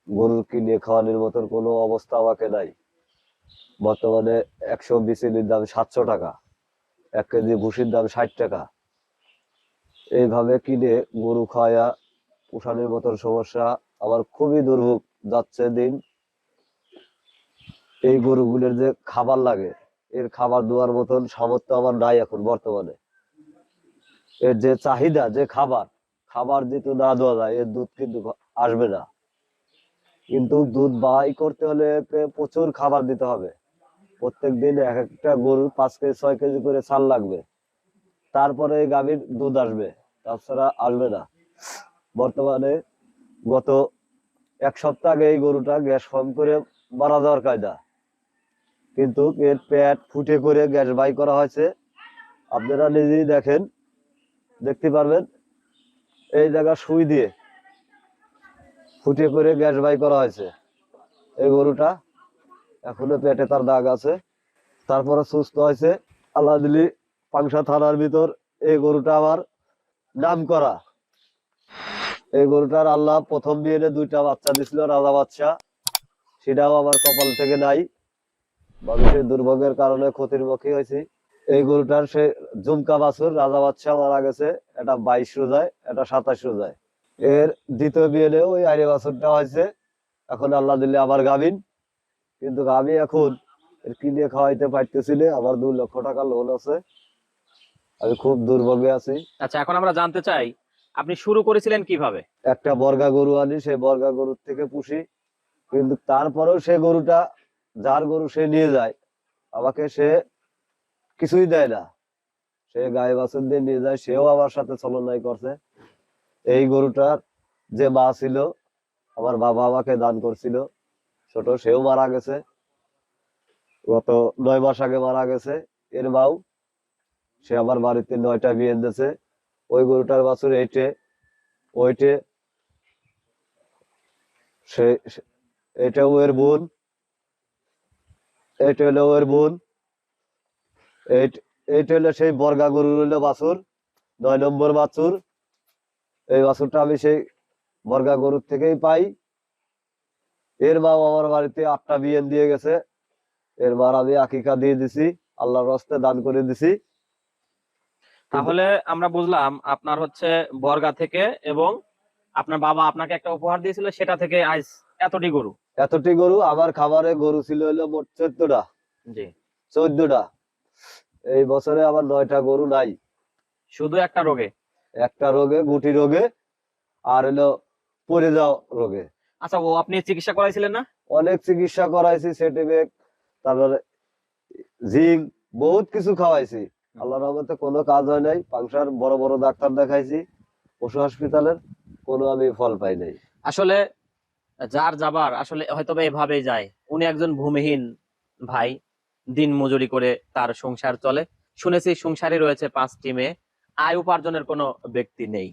গরুর কিনে খাওয়ানোর মতন কোনো অবস্থা আমাকে নাই। বর্তমানে 100 বিসিলির দাম 700 টাকা, 1 কেজি ভুসির দাম 60 টাকা। এইভাবে কিনে গরু খাওয়া পোষানোর মতন সমস্যা, আমার খুবই দুর্ভোগ যাচ্ছে দিন। এই গরুগুলোর যে খাবার লাগে, এর খাবার দেওয়ার মতন সামর্থ্য আমার নাই এখন বর্তমানে। এর যে চাহিদা, যে খাবার খাবার যেহেতু না দেওয়া যায়, এর দুধ কিন্তু আসবে না। কিন্তু দুধ বাই করতে হলে একে প্রচুর খাবার দিতে হবে। প্রত্যেক দিন এক একটা গরুর 5 কেজি 6 কেজি করে চাল লাগবে, তারপরে এই গাভীর দুধ আসবে, তাছাড়া আসবে না। বর্তমানে গত 1 সপ্তাহ আগে এই গরুটা গ্যাস ফর্ম করে মারা যাওয়ার কায়দা, কিন্তু এর পেট ফুটে করে গ্যাস বাই করা হয়েছে। আপনারা নিজেই দেখেন, দেখতে পারবেন, এই জায়গা সুই দিয়ে ফুটে করে গ্যাস বাই করা হয়েছে। এই গরুটা এখনো পেটে তার দাগ আছে, তারপরে সুস্থ হয়েছে। আল্লাহ দিলি পাংশা থানার ভিতর এই গরুটা আমার নাম করা। এই গরুটার আল্লাহ প্রথম বিয়ে 2টা বাচ্চা দিছিল, রাজা বাচ্চা, সেটাও আমার কপাল থেকে নাই। মানুষের দুর্ভোগের কারণে ক্ষতির মুখী হয়েছি। এই গরুটার সে ঝুমকা বাছুর রাজা বাচ্চা মারা গেছে, এটা 22 রোজায়, এটা 27 রোজায়। এর দ্বিতীয় বিয়ে ওই আইরে বাছুরটা হয়েছে, এখন আল্লাহ দিলে আবার গাভিন। কিন্তু আমি এখন এর কিনে খাওয়াইতে পারতেছি না, আমার 2 লক্ষ টাকা লোন আছে, আমি খুব দুর্ভোগে আছি। আচ্ছা, এখন আমরা জানতে চাই আপনি শুরু করেছিলেন কিভাবে? একটা বর্গা গরু আনি, সেই বর্গা গরুর থেকে পুষি, কিন্তু তারপরেও সে গরুটা, যার গরু সে নিয়ে যায়, আমাকে সে কিছুই দেয় না। সে গায়ে বাছুর দিয়ে নিয়ে যায়, সেও আমার সাথে ছলনাই করছে। এই গরুটার যে মা ছিল, আমার বাবা আমাকে দান করছিল ছোট, সেও মারা গেছে, গত 9 মাস আগে মারা গেছে। এর মাও, সে আমার বাড়িতে 9টা বিয়ে দিয়েছে। ওই গরুটার বাছুর এইটে, ওইটে, সে এটাও এর বোন, এইটা হলো ওর বোন, এইটা হলো সেই বর্গা গরুর হলো বাছুর, 9 নম্বর বাছুর। এই বাছুরটা আমি সেই বর্গা গরুর থেকেই পাই। এর মাও আমার বাড়িতে 8টা বিয়ে দিয়ে গেছে, এর মার আমি আকিকা দিয়ে দিছি, আল্লাহর রাস্তায় দান করে দিছি। তাহলে আমরা বুঝলাম আপনার হচ্ছে বর্গা থেকে, এবং আপনার বাবা আপনাকে একটা উপহার দিয়েছিল, সেটা থেকে আজ এতটি গরু। এতটি গরু আমার খামারে গরু ছিল হলো মোট 14টা। জি। 14টা। এই বছরে আমার 9টা গরু নাই, শুধু একটা রোগে? একটা রোগে, গুটি রোগে, আর হলো পড়ে যাওয়া রোগে। আচ্ছা, ও আপনি চিকিৎসা করাইছিলেন না? অনেক চিকিৎসা করাইছি, সেটিবেক, তারপরে জিঙ্ক, বহুত কিছু খাওয়াইছি, আল্লাহর রহমতে কোনো কাজ হয় নাই। পাংশার বড় বড় ডাক্তার দেখাইছি, পশু হসপিটালের, কোনো আমি ফল পাই নাই। আসলে যার যাবার আসলে হয়তো এভাবেই যায়। উনি একজন ভূমিহীন ভাই, দিন মজুরি করে তার সংসার চলে। শুনেছি সংসারে রয়েছে 5টি মেয়ে, আয় উপার্জনের কোনো ব্যক্তি নেই।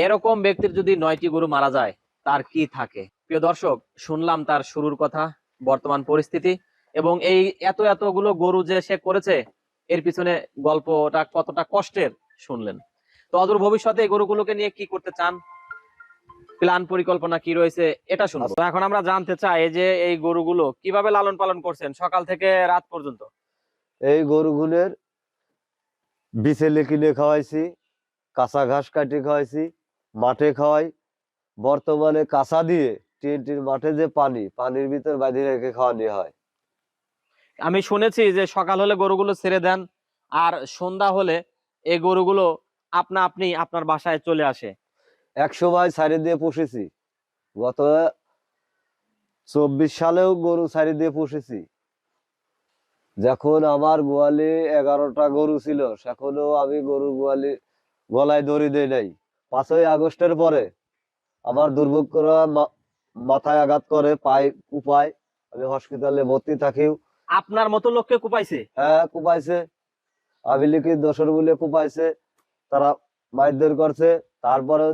এরকম ব্যক্তির যদি 9টি গরু মারা যায়, তার কি থাকে? প্রিয় দর্শক, শুনলাম তার শুরুর কথা, বর্তমান পরিস্থিতি, এবং এই এতগুলো গরু যে সে করেছে, এর পিছনে গল্পটা কতটা কষ্টের শুনলেন। তো অদূর ভবিষ্যতে এই গরুগুলোকে নিয়ে কি করতে চান, প্ল্যান পরিকল্পনা কি রয়েছে, এটা শুনবো। তো এখন আমরা জানতে চাই যে এই গরুগুলো কিভাবে লালন পালন করছেন সকাল থেকে রাত পর্যন্ত। এই গরুগুলোর বিচেলে কিনে খাওয়াইছি, কাঁচা ঘাস কাটি খাওয়াইছি, মাঠে খাওয়াই। বর্তমানে কাঁচা দিয়ে টিএনটির মাঠে যে পানির ভিতর বাঁধি রেখে খাওয়ানি হয়। আমি শুনেছি যে সকাল হলে গরুগুলো ছেড়ে দেন, আর সন্ধ্যা হলে এই গরুগুলো আপনি আপনার বাসায় চলে আসে। 100 ছাড়ি দিয়ে পুষেছি, গত 24 সালেও গরু ছাড়ি দিয়ে পুষেছি। যখন আমার গোয়ালে 11টা গরু ছিল, সেখনও আমি গরু গোয়ালে গলায় দড়ি দেই নাই। 5ই আগস্টের পরে আমার দুর্ভোগ করা মাথায় আঘাত করে, পায়ে কুপায়, আমি হসপিটালে ভর্তি থাকি। আপনার মতো লোককে কুপাইছে? হ্যাঁ, কুপাইছে, আবিলিকি দোষর বলে কুপাইছে, তারা মারধর করছে। তারপরে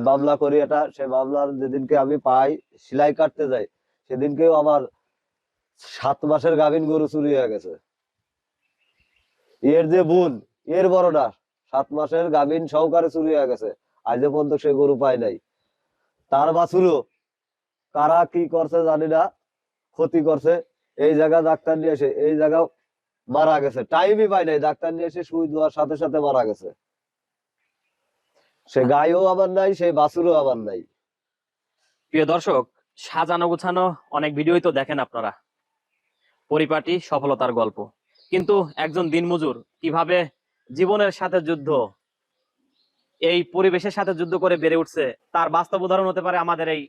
মামলা করি, এটা সে মামলার যেদিনকে আমি পাই, সেলাই কাটতে যাই, সেদিনকেও আমার 7 মাসের গাভীন গরু চুরি হয়ে গেছে। এর যে বোন, এর বড়টা 7 মাসের গাভীন সহকারে চুরি হয়ে গেছে, আজ পর্যন্ত সে গরু পায় নাই। তার বাছুরও কারা কি করছে জানি না, ক্ষতি করছে। এই জায়গা ডাক্তার নিয়ে এসে এই জায়গা মারা গেছে, টাইমই পাই নাই, ডাক্তার নিয়ে এসে সুই দেওয়ার সাথে সাথে মারা গেছে। সে গায়েও আবার নাই, সেই বাছুরও আবার নাই। প্রিয় দর্শক, সাজানো গোছানো অনেক ভিডিওই তো দেখেন আপনারা, পরিপাটি সফলতার গল্প, কিন্তু একজন দিনমজুর কিভাবে জীবনের সাথে যুদ্ধ, এই পরিবেশের সাথে যুদ্ধ করে বেড়ে উঠছে, তার বাস্তব উদাহরণ হতে পারে আমাদের এই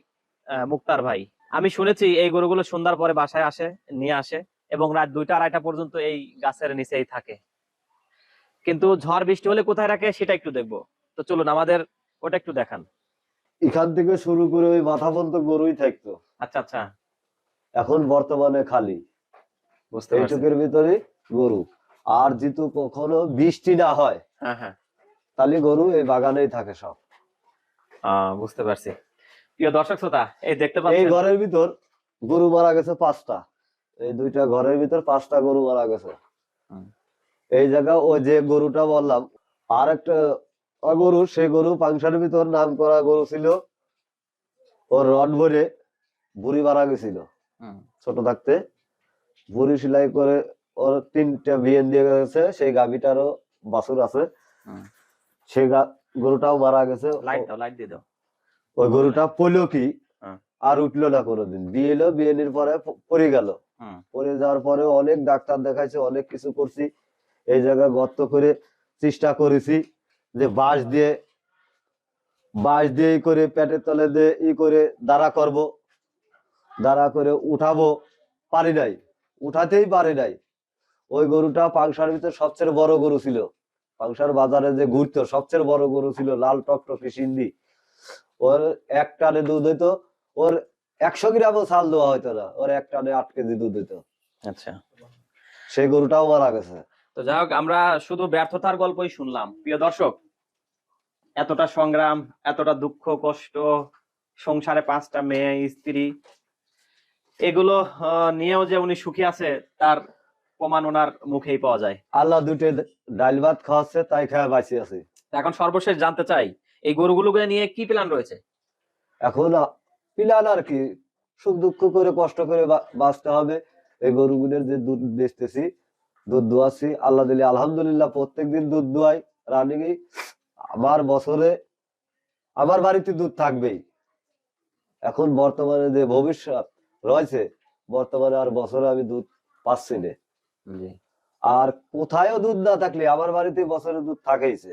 মুক্তার ভাই। আমি শুনেছি এই গরুগুলো সন্ধ্যার পরে বাসায় আসে, নিয়ে আসে এবং রাত 2টা 2:30 পর্যন্ত এই গাছের নিচেই থাকে। কিন্তু ঝড় বৃষ্টি হলে কোথায় রাখে সেটা একটু দেখবো। তো চলুন আমাদের ওটা একটু দেখান। এখান থেকে শুরু করে ওই মাথা পর্যন্ত গরুই থাকতো, আচ্ছা আচ্ছা, এখন বর্তমানে খালি বুঝতে পারছি। এইটুকের ভিতরে গরু। আর যেহেতু কখনো বৃষ্টি না হয়, হ্যাঁ হ্যাঁ, তাহলে গরু এই বাগানেই থাকে সব। বুঝতে পারছি। প্রিয় দর্শক শ্রোতা, এই দেখতে এই পাচ্ছেন ঘরের ভিতর গরু মারা গেছে 5টা, এই 2টা ঘরের ভিতর 5টা গরু মারা গেছে। হুম। এই জায়গা ওই যে গরুটা বললাম, আর একটা গরু, সেই গরু পাংশার ভিতর নাম করা গরু ছিল, ওর রড ভরে বুড়ি মারা গেছিল ছোট থাকতে। বুড়ি সেলাই করে ওর 3টা বিয়ে দিয়ে গেছে, সেই গাভীটারও বাছুর আছে, সেই গরুটাও মারা গেছে। লাইট দাও, লাইট দিয়ে দাও। ওই গরুটা পড়লো কি হ্যাঁ। আর উঠলো না কোনোদিন, বিয়ে এলো, বিয়ের পরে পড়ে গেল। পড়ে যাওয়ার পরে অনেক ডাক্তার দেখাইছে, অনেক কিছু করছি, এই জায়গায় গর্ত করে চেষ্টা করেছি যে বাঁশ দিয়ে ই করে পেটের তলে দিয়ে ই করে দাঁড়া করব, দাঁড়া করে উঠাবো, পারি নাই, উঠাতেই পারি নাই। ওই গরুটা পাংশার ভিতর সবচেয়ে বড় গরু ছিল, পাংশার বাজারে যে ঘুরতো সবচেয়ে বড় গরু ছিল, লাল টকটকে সিন্ধি। ওর এক টানে দুধ হইতো, ওর 100 গ্রামও চাল দেওয়া হইতো না, ওর এক টানে 8 কেজি দুধ হইতো। আচ্ছা, সেই গরুটাও মারা গেছে। তো যাই হোক, আমরা শুধু ব্যর্থতার গল্পই শুনলাম। প্রিয় দর্শক, এতটা সংগ্রাম, এতটা দুঃখ কষ্ট, সংসারে 5টা মেয়ে, স্ত্রী, এগুলো নিয়েও যে উনি সুখী আছে তার প্রমাণ ওনার মুখেই পাওয়া যায়। আল্লাহ 2টে ডাল ভাত খাওয়াচ্ছে, তাই খাওয়া বাঁচি আছি। এখন সর্বশেষ জানতে চাই, এই গরুগুলোকে নিয়ে কি প্ল্যান রয়েছে? এখন পিলান আর কি, সুখ দুঃখ করে কষ্ট করে বাঁচতে হবে। এই গরুগুলোর যে দুধ বেচতেছি, দুধ দোয়াচ্ছি, আল্লাহ দিলে আলহামদুলিল্লাহ প্রত্যেকদিন দুধ দোয়াই রানিং। আমার বছরে আমার বাড়িতে দুধ থাকবেই। এখন বর্তমানে যে ভবিষ্যৎ রয়েছে, বর্তমানে আর বছরে আমি দুধ পাচ্ছি না। আর কোথায়ও দুধ না থাকলে আমার বাড়িতে বছরে দুধ থাকেইছে।